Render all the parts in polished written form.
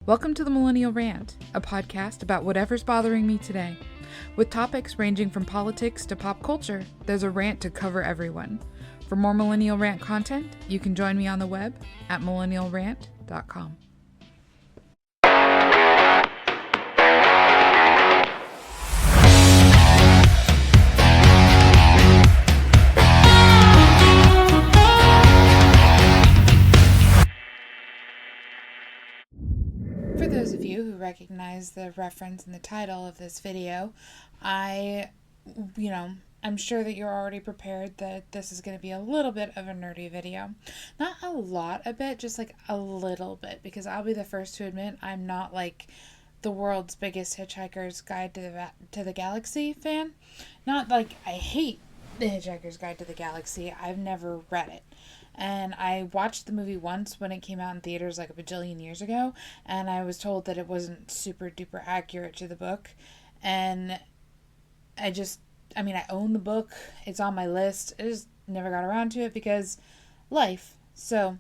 Welcome to the Millennial Rant, a podcast about whatever's bothering me today. With topics ranging from politics to pop culture, there's a rant to cover everyone. For more Millennial Rant content, you can join me on the web at millennialrant.com. For those of you who recognize the reference in the title of this video, I'm sure that you're already prepared that this is going to be a little bit of a nerdy video. Not a lot of it, just like a little bit, because I'll be the first to admit I'm not like the world's biggest Hitchhikers Guide to the Galaxy fan. Not like I hate the Hitchhiker's Guide to the Galaxy. I've never read it. And I watched the movie once when it came out in theaters like a bajillion years ago, and I was told that it wasn't super duper accurate to the book. And I own the book. It's on my list. I just never got around to it because life. So,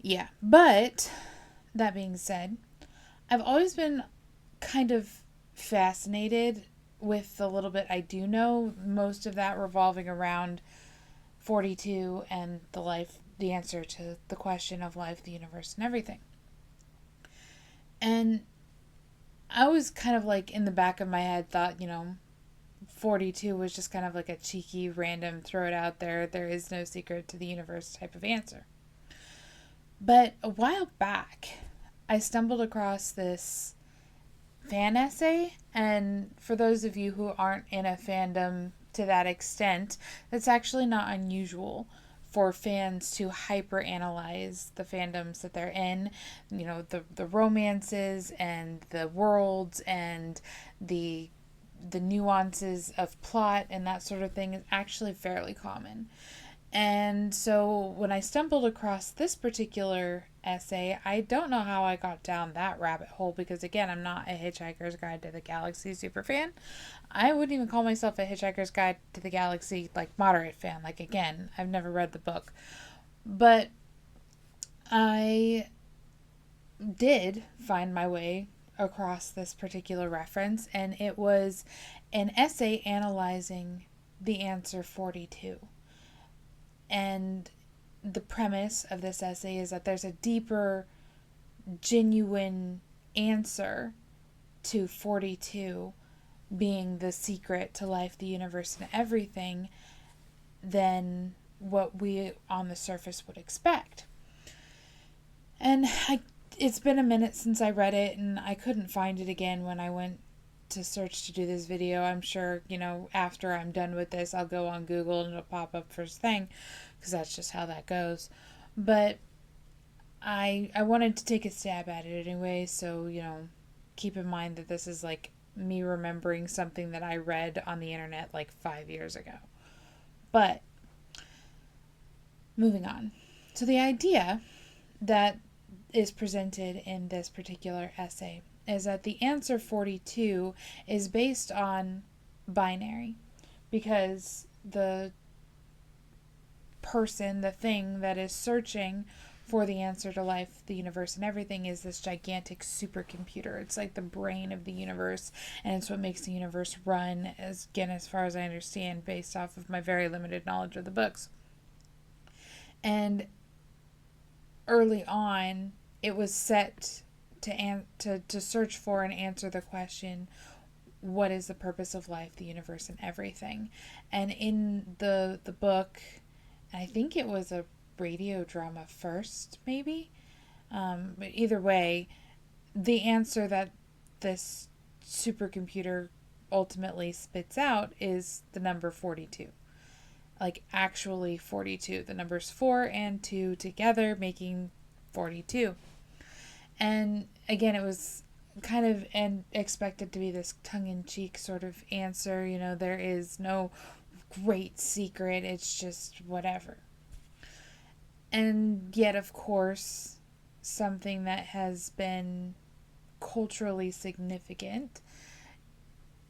yeah. But, that being said, I've always been kind of fascinated with the little bit I do know, most of that revolving around 42 and the answer to the question of life, the universe, and everything. And I was kind of like in the back of my head thought, 42 was just kind of like a cheeky, random, throw it out there, there is no secret to the universe type of answer. But a while back, I stumbled across this fan essay, and for those of you who aren't in a fandom to that extent, that's actually not unusual for fans to hyper-analyze the fandoms that they're in. The romances and the worlds and the nuances of plot and that sort of thing is actually fairly common. And so when I stumbled across this particular essay, I don't know how I got down that rabbit hole because, again, I'm not a Hitchhiker's Guide to the Galaxy super fan. I wouldn't even call myself a Hitchhiker's Guide to the Galaxy, moderate fan. Again, I've never read the book. But I did find my way across this particular reference, and it was an essay analyzing the answer 42. And the premise of this essay is that there's a deeper, genuine answer to 42 being the secret to life, the universe, and everything than what we on the surface would expect. And it's been a minute since I read it, and I couldn't find it again when I went to search to do this video. I'm sure, after I'm done with this, I'll go on Google and it'll pop up first thing, because that's just how that goes. But I wanted to take a stab at it anyway, so, keep in mind that this is me remembering something that I read on the internet 5 years ago. But, moving on. So the idea that is presented in this particular essay is that the answer 42 is based on binary, because the person, the thing that is searching for the answer to life, the universe, and everything is this gigantic supercomputer. It's like the brain of the universe, and it's what makes the universe run, as far as I understand, based off of my very limited knowledge of the books. And early on, it was set to search for and answer the question, what is the purpose of life, the universe, and everything? And in the book, I think it was a radio drama first, maybe? But either way, the answer that this supercomputer ultimately spits out is the number 42. Actually 42. The numbers 4 and 2 together making 42. And again, it was kind of expected to be this tongue-in-cheek sort of answer. There is no great secret. It's just whatever. And yet, of course, something that has been culturally significant,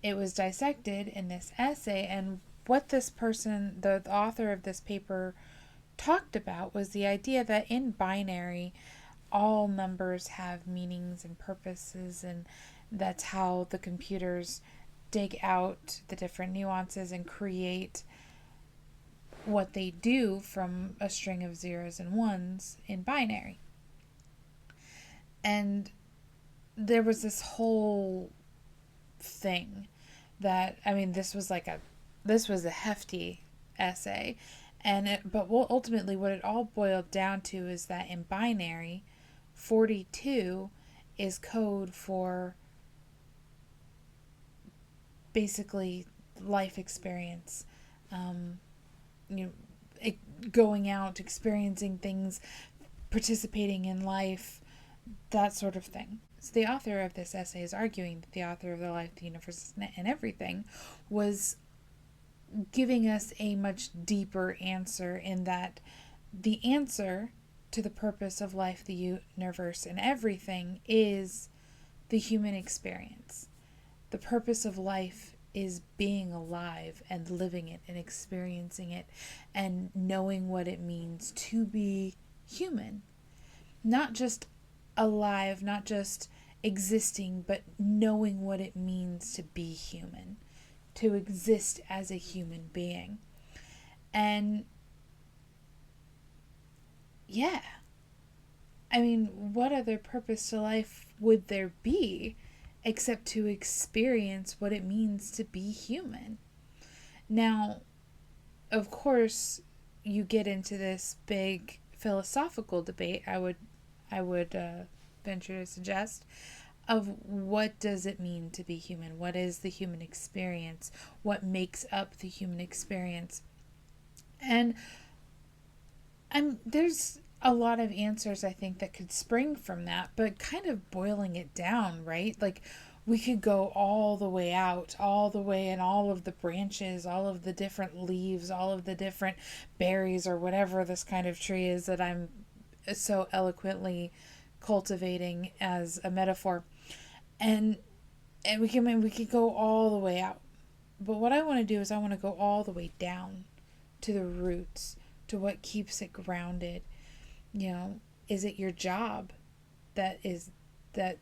it was dissected in this essay. And what this person, the author of this paper, talked about was the idea that in binary, all numbers have meanings and purposes, and that's how the computers dig out the different nuances and create what they do from a string of zeros and ones in binary. And there was this whole thing that, I mean, this was a hefty essay, but ultimately what it all boiled down to is that in binary, 42 is code for basically life experience. You know, going out, experiencing things, participating in life, that sort of thing. So the author of this essay is arguing that the author of The Life, the Universe, and Everything was giving us a much deeper answer, in that the answer to the purpose of life, the universe, and everything is the human experience. The purpose of life is being alive and living it and experiencing it and knowing what it means to be human. Not just alive, not just existing, but knowing what it means to be human, to exist as a human being. And yeah, I mean, what other purpose to life would there be except to experience what it means to be human? Now, of course, you get into this big philosophical debate, I would venture to suggest, of what does it mean to be human? What is the human experience? What makes up the human experience? And there's a lot of answers, I think, that could spring from that, but kind of boiling it down, right? Like, we could go all the way out, all the way in all of the branches, all of the different leaves, all of the different berries, or whatever this kind of tree is that I'm so eloquently cultivating as a metaphor. And we could go all the way out. But what I want to do is I want to go all the way down to the roots, to what keeps it grounded. You know, is it your job that is the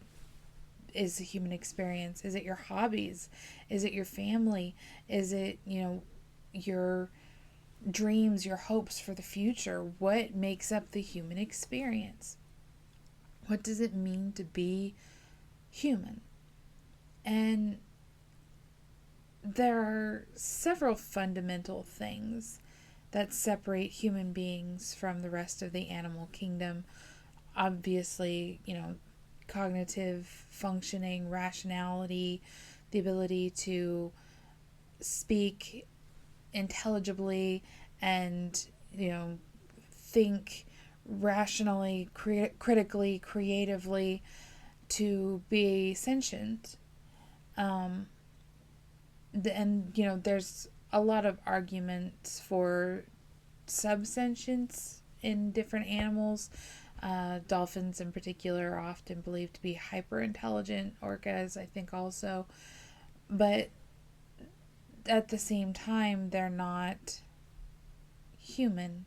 human experience? Is it your hobbies? Is it your family? Is it, your dreams, your hopes for the future? What makes up the human experience? What does it mean to be human? And there are several fundamental things that separate human beings from the rest of the animal kingdom. Obviously, cognitive functioning, rationality, the ability to speak intelligibly and, think rationally, critically, creatively, to be sentient. And, there's a lot of arguments for subsentience in different animals. Dolphins in particular are often believed to be hyper intelligent, orcas I think also, but at the same time they're not human.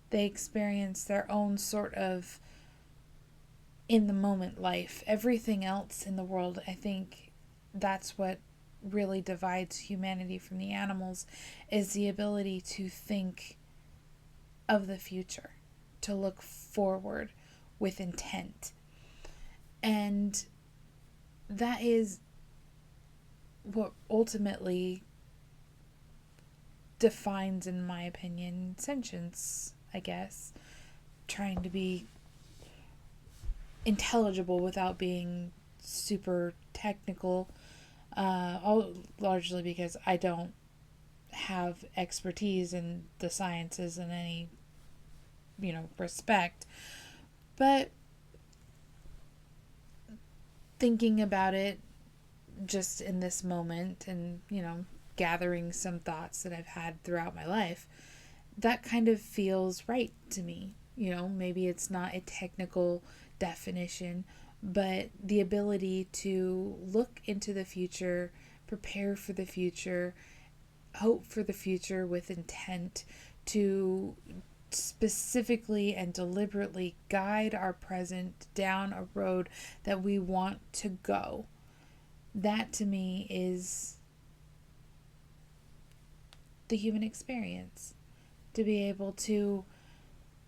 They experience their own sort of in the moment life. Everything else in the world, I think that's what really divides humanity from the animals, is the ability to think of the future, to look forward with intent. And that is what ultimately defines, in my opinion, sentience, I guess. Trying to be intelligible without being super technical, all largely because I don't have expertise in the sciences in any respect. But thinking about it just in this moment and gathering some thoughts that I've had throughout my life, that kind of feels right to me. Maybe it's not a technical definition, but the ability to look into the future, prepare for the future, hope for the future with intent, to specifically and deliberately guide our present down a road that we want to go. That to me is the human experience. To be able to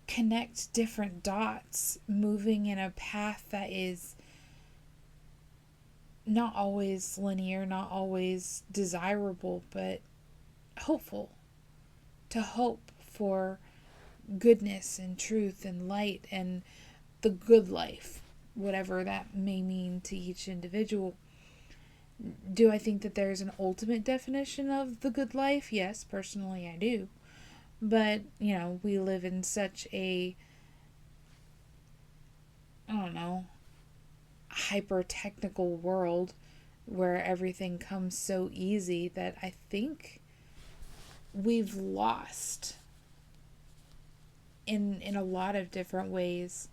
connect different dots, moving in a path that is not always linear, not always desirable, but hopeful. To hope for goodness and truth and light and the good life, whatever that may mean to each individual. Do I think that there's an ultimate definition of the good life? Yes, personally I do. But, we live in such a, I don't know, hyper technical world where everything comes so easy that I think we've lost in a lot of different ways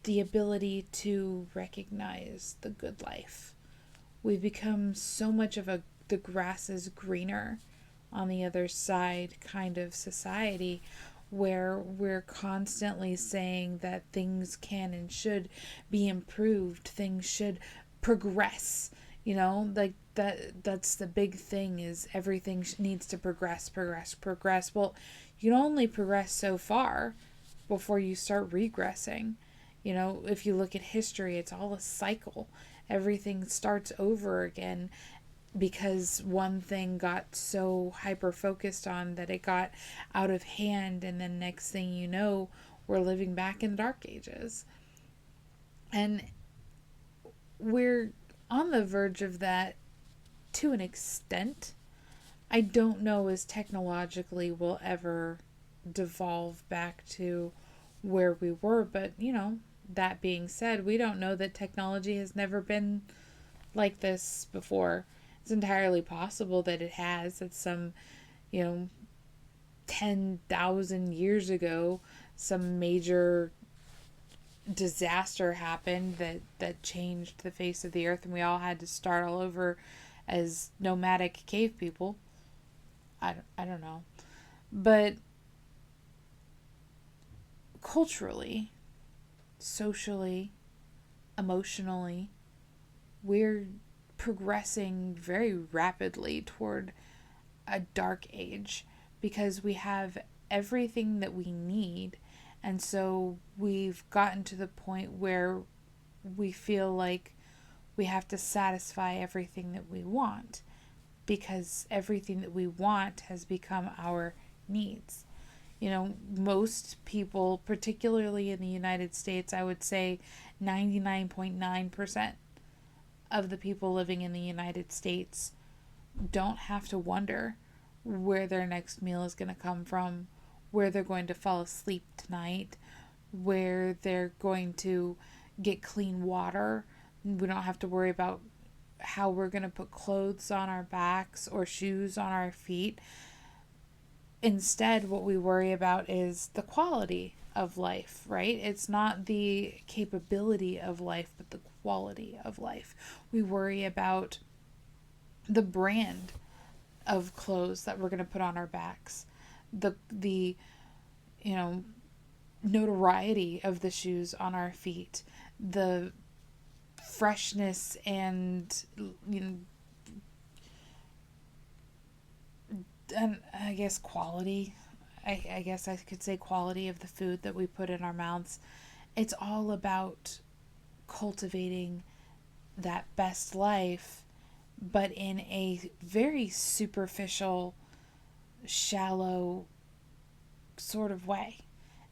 the ability to recognize the good life. We've become so much of the grass is greener on the other side kind of society, where we're constantly saying that things can and should be improved, things should progress, like that's the big thing, is everything needs to progress. Well, you can only progress so far before you start regressing. If you look at history, it's all a cycle. Everything starts over again because one thing got so hyper focused on that it got out of hand, and then next thing you know, we're living back in the dark ages. And we're on the verge of that to an extent. I don't know as technologically we'll ever devolve back to where we were, but that being said, we don't know that technology has never been like this before. It's entirely possible that it has at some, 10,000 years ago, some major disaster happened that changed the face of the earth and we all had to start all over as nomadic cave people. I don't know. But culturally, socially, emotionally, we're progressing very rapidly toward a dark age because we have everything that we need, and so we've gotten to the point where we feel like we have to satisfy everything that we want because everything that we want has become our needs. Most people, particularly in the United States, I would say 99.9% of the people living in the United States don't have to wonder where their next meal is going to come from, where they're going to fall asleep tonight, where they're going to get clean water. We don't have to worry about how we're going to put clothes on our backs or shoes on our feet. Instead, what we worry about is the quality of life, right? It's not the capability of life, but the quality of life. We worry about the brand of clothes that we're going to put on our backs, the notoriety of the shoes on our feet, the freshness and and I guess quality. I guess I could say quality of the food that we put in our mouths. It's all about cultivating that best life, but in a very superficial, shallow sort of way.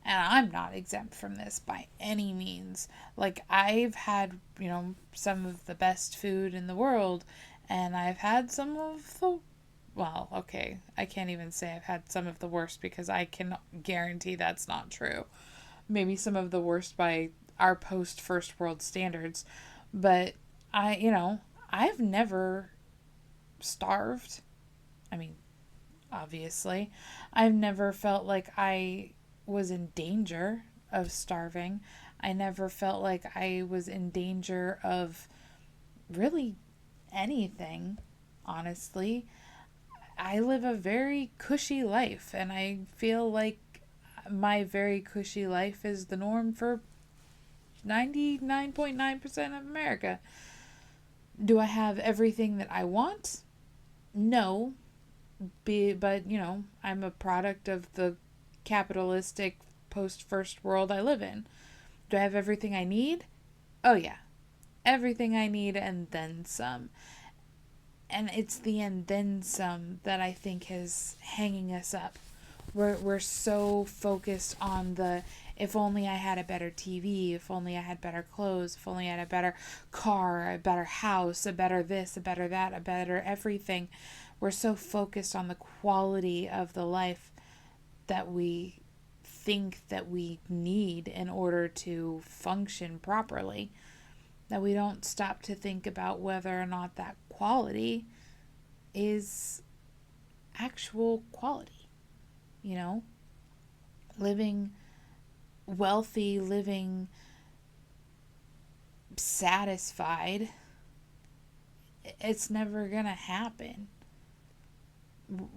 And I'm not exempt from this by any means. Like, I've had, some of the best food in the world, and I've had some of the, well, okay, I can't even say I've had some of the worst because I can guarantee that's not true. Maybe some of the worst by our post first world standards, but I've never starved. I mean, obviously, I've never felt like I was in danger of starving. I never felt like I was in danger of really anything, honestly. I live a very cushy life, and I feel like my very cushy life is the norm for 99.9% of America. Do I have everything that I want? No. But, I'm a product of the capitalistic post-first world I live in. Do I have everything I need? Oh, yeah. Everything I need and then some. And it's the and then some that I think is hanging us up. We're so focused on the if only I had a better TV, if only I had better clothes, if only I had a better car, a better house, a better this, a better that, a better everything. We're so focused on the quality of the life that we think that we need in order to function properly, that we don't stop to think about whether or not that quality is actual quality. Living wealthy, living satisfied, it's never gonna happen.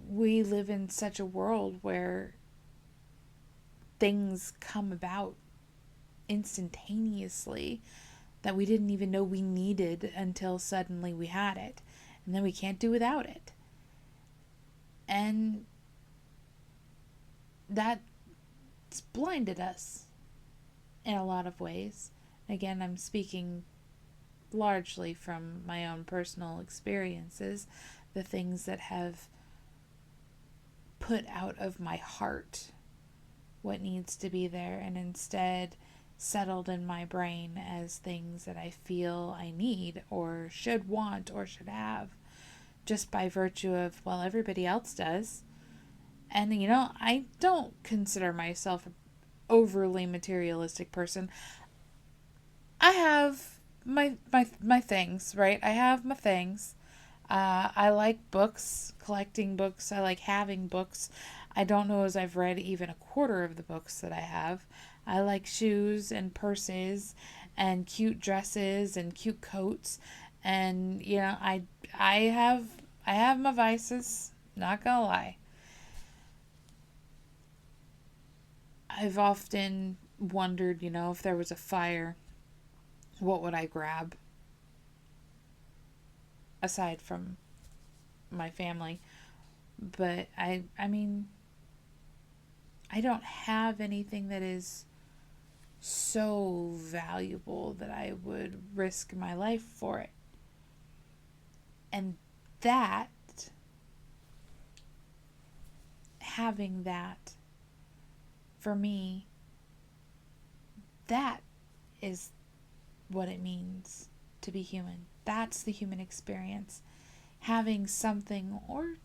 We live in such a world where things come about instantaneously that we didn't even know we needed until suddenly we had it. And then we can't do without it. And that's blinded us in a lot of ways. Again, I'm speaking largely from my own personal experiences, the things that have put out of my heart what needs to be there and instead settled in my brain as things that I feel I need or should want or should have just by virtue of, well, everybody else does. And, I don't consider myself an overly materialistic person. I have my things, right? I have my things. I like books, collecting books. I like having books. I don't know as I've read even a quarter of the books that I have. I like shoes and purses and cute dresses and cute coats. And, I have my vices, not gonna lie. I've often wondered, if there was a fire, what would I grab? Aside from my family. But I mean, I don't have anything that is so valuable that I would risk my life for it. And that, having that, for me, that is what it means to be human. That's the human experience. Having something, or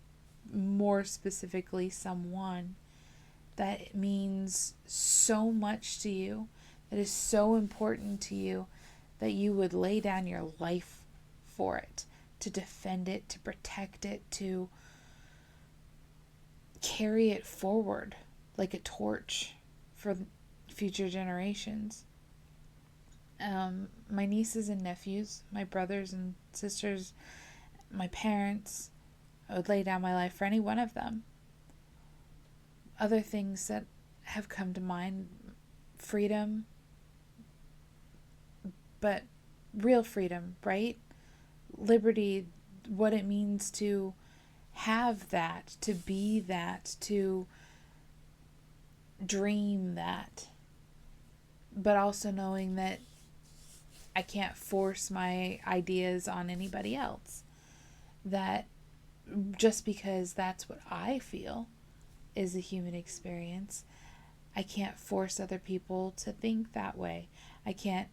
more specifically, someone that means so much to you, that is so important to you, that you would lay down your life for it, to defend it, to protect it, to carry it forward like a torch for future generations. My nieces and nephews, my brothers and sisters, my parents, I would lay down my life for any one of them. Other things that have come to mind: freedom, but real freedom, right? Liberty, what it means to have that, to be that, to dream that, but also knowing that I can't force my ideas on anybody else. That just because that's what I feel is a human experience, I can't force other people to think that way. I can't,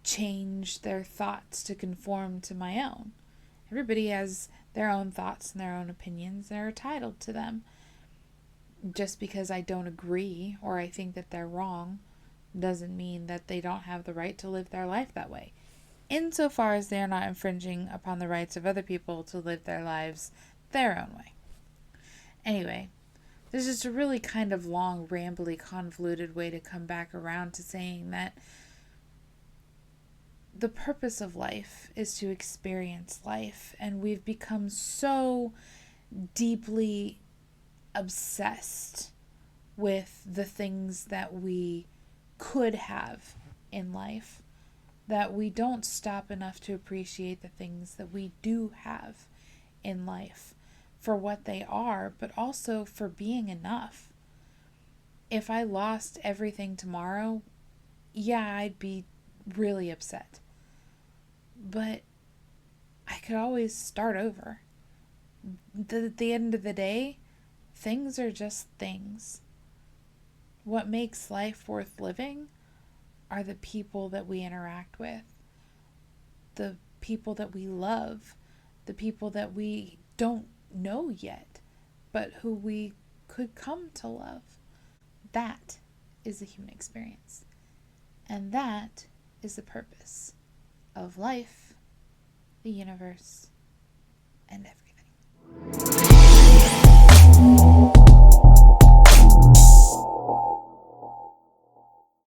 change their thoughts to conform to my own. Everybody has their own thoughts and their own opinions. They're entitled to them. Just because I don't agree or I think that they're wrong doesn't mean that they don't have the right to live their life that way, insofar as they are not infringing upon the rights of other people to live their lives their own way. Anyway, there's just a really kind of long, rambly, convoluted way to come back around to saying that the purpose of life is to experience life, and we've become so deeply obsessed with the things that we could have in life, that we don't stop enough to appreciate the things that we do have in life for what they are, but also for being enough. If I lost everything tomorrow, yeah, I'd be really upset. But I could always start over. At the end of the day, things are just things. What makes life worth living are the people that we interact with, the people that we love, the people that we don't know yet, but who we could come to love. That is the human experience. And that is the purpose of life, the universe, and everything.